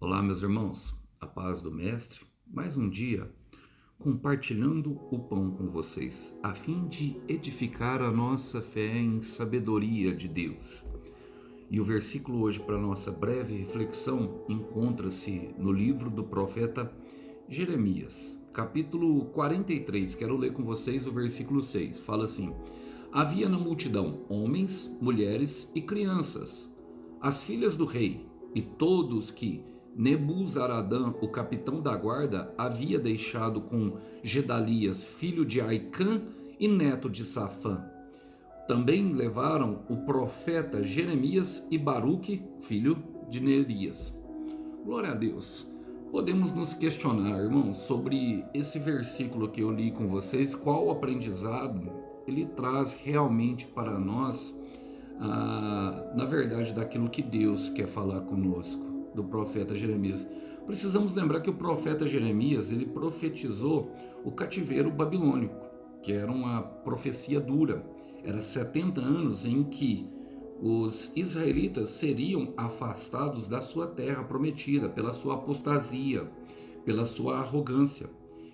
Olá, meus irmãos, a paz do Mestre, mais um dia compartilhando o pão com vocês, a fim de edificar a nossa fé em sabedoria de Deus. E o versículo hoje para nossa breve reflexão encontra-se no livro do profeta Jeremias, capítulo 43. Quero ler com vocês o versículo 6. Fala assim: Havia na multidão homens, mulheres e crianças, as filhas do rei, e todos que Nebuzaradã, o capitão da guarda, havia deixado com Gedalias, filho de Aicã e neto de Safã. Também levaram o profeta Jeremias e Baruque, filho de Nerias. Glória a Deus. Podemos nos questionar, irmãos, sobre esse versículo que eu li com vocês, qual aprendizado ele traz realmente para nós, na verdade, daquilo que Deus quer falar conosco, do profeta Jeremias. Precisamos lembrar que o profeta Jeremias, ele profetizou o cativeiro babilônico, que era uma profecia dura. Era 70 anos em que os israelitas seriam afastados da sua terra prometida pela sua apostasia, pela sua arrogância.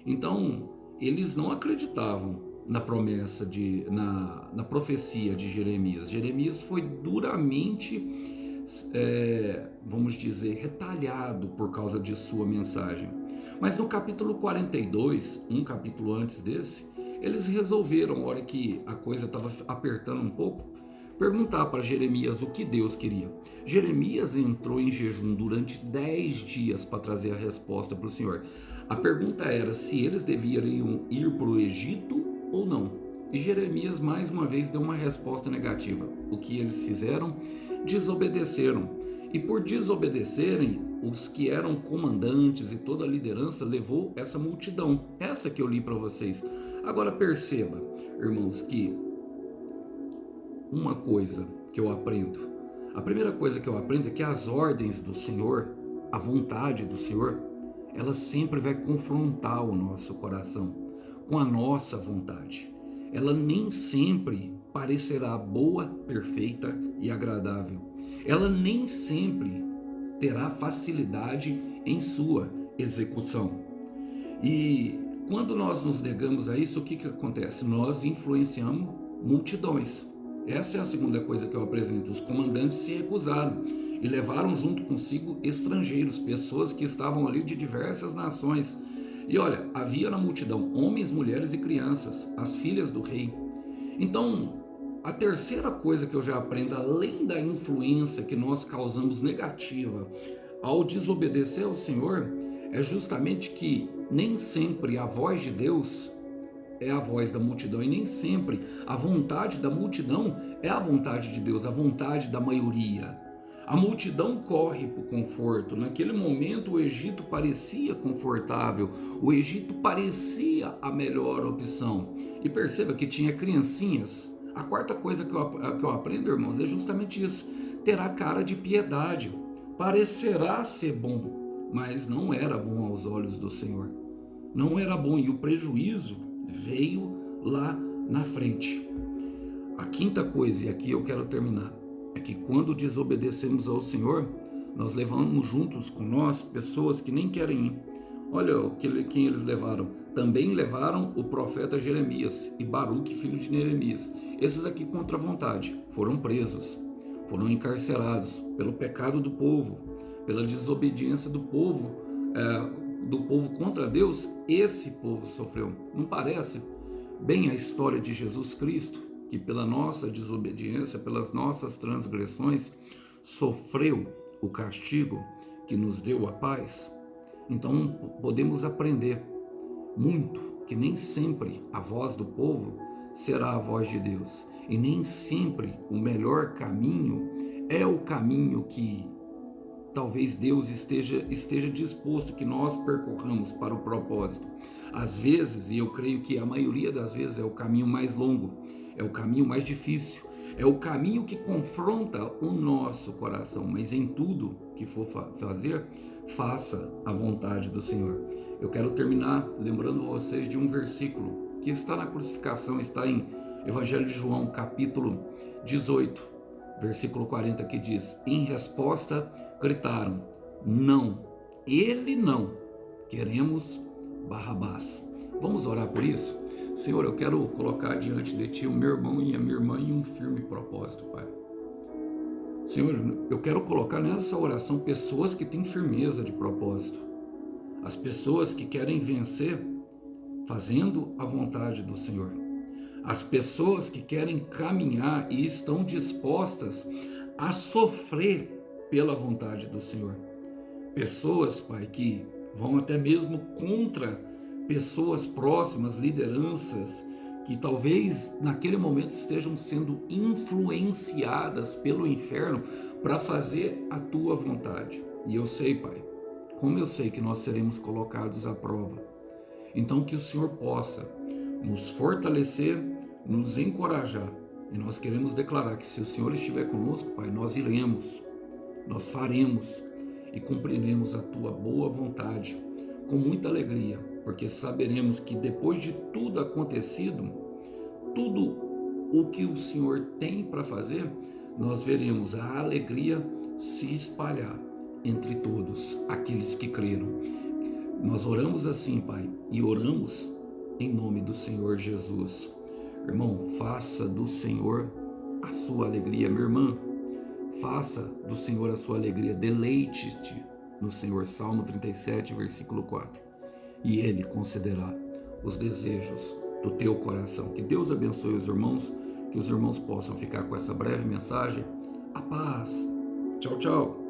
Então, eles não acreditavam na promessa na profecia de Jeremias. Jeremias foi duramente, vamos dizer, retalhado por causa de sua mensagem. Mas no capítulo 42, um capítulo antes desse, eles resolveram, a hora que a coisa estava apertando um pouco, perguntar para Jeremias o que Deus queria. Jeremias entrou em jejum durante 10 dias para trazer a resposta para o Senhor. A pergunta era se eles deveriam ir para o Egito ou não. E Jeremias mais uma vez deu uma resposta negativa. O que eles fizeram? Desobedeceram. E por desobedecerem, os que eram comandantes e toda a liderança levou essa multidão. Essa que eu li para vocês. Agora perceba, irmãos, que uma coisa que eu aprendo, a primeira coisa que eu aprendo é que as ordens do Senhor, a vontade do Senhor, ela sempre vai confrontar o nosso coração com a nossa vontade. Ela nem sempre parecerá boa, perfeita e agradável. Ela nem sempre terá facilidade em sua execução. E quando nós nos negamos a isso, o que acontece? Nós influenciamos multidões. Essa é a segunda coisa que eu apresento. Os comandantes se recusaram e levaram junto consigo estrangeiros, pessoas que estavam ali de diversas nações. E olha, havia na multidão homens, mulheres e crianças, as filhas do rei. Então, a terceira coisa que eu já aprendo, além da influência que nós causamos negativa ao desobedecer ao Senhor, é justamente que nem sempre a voz de Deus é a voz da multidão, e nem sempre a vontade da multidão é a vontade de Deus, a vontade da maioria. A multidão corre para o conforto. Naquele momento o Egito parecia confortável, o Egito parecia a melhor opção. E perceba que tinha criancinhas. A quarta coisa que eu aprendo, irmãos, é justamente isso. Terá cara de piedade, parecerá ser bom, mas não era bom aos olhos do Senhor. Não era bom, e o prejuízo veio lá na frente. A quinta coisa, e aqui eu quero terminar, é que quando desobedecemos ao Senhor, nós levamos juntos com nós pessoas que nem querem ir. Olha quem eles levaram. Também levaram o profeta Jeremias e Baruque, filho de Neremias. Esses aqui, contra a vontade, foram presos, foram encarcerados pelo pecado do povo, pela desobediência do povo contra Deus. Esse povo sofreu. Não parece bem a história de Jesus Cristo, que pela nossa desobediência, pelas nossas transgressões, sofreu o castigo que nos deu a paz? Então podemos aprender muito que nem sempre a voz do povo será a voz de Deus, e nem sempre o melhor caminho é o caminho que talvez Deus esteja disposto que nós percorramos para o propósito. Às vezes, e eu creio que a maioria das vezes, é o caminho mais longo, é o caminho mais difícil, é o caminho que confronta o nosso coração, mas em tudo que for fazer, faça a vontade do Senhor. Eu quero terminar lembrando vocês de um versículo que está na crucificação, está em Evangelho de João, capítulo 18, versículo 40, que diz: em resposta gritaram: não, Ele não. Queremos Barrabás. Vamos orar por isso? Senhor, eu quero colocar diante de Ti o meu irmão e a minha irmã em um firme propósito, Pai. Senhor, eu quero colocar nessa oração pessoas que têm firmeza de propósito. As pessoas que querem vencer fazendo a vontade do Senhor. As pessoas que querem caminhar e estão dispostas a sofrer pela vontade do Senhor. Pessoas, Pai, que vão até mesmo contra pessoas próximas, lideranças, que talvez naquele momento estejam sendo influenciadas pelo inferno para fazer a tua vontade. E eu sei, Pai, como eu sei que nós seremos colocados à prova. Então que o Senhor possa nos fortalecer, nos encorajar. E nós queremos declarar que se o Senhor estiver conosco, Pai, nós iremos, nós faremos e cumpriremos a tua boa vontade com muita alegria, porque saberemos que depois de tudo acontecido, tudo o que o Senhor tem para fazer, nós veremos a alegria se espalhar entre todos aqueles que creram. Nós oramos assim, Pai, e oramos em nome do Senhor Jesus. Irmão, faça do Senhor a sua alegria. Minha irmã, faça do Senhor a sua alegria. Deleite-te no Senhor. Salmo 37, versículo 4. E Ele concederá os desejos do teu coração. Que Deus abençoe os irmãos, que os irmãos possam ficar com essa breve mensagem. A paz. Tchau, tchau.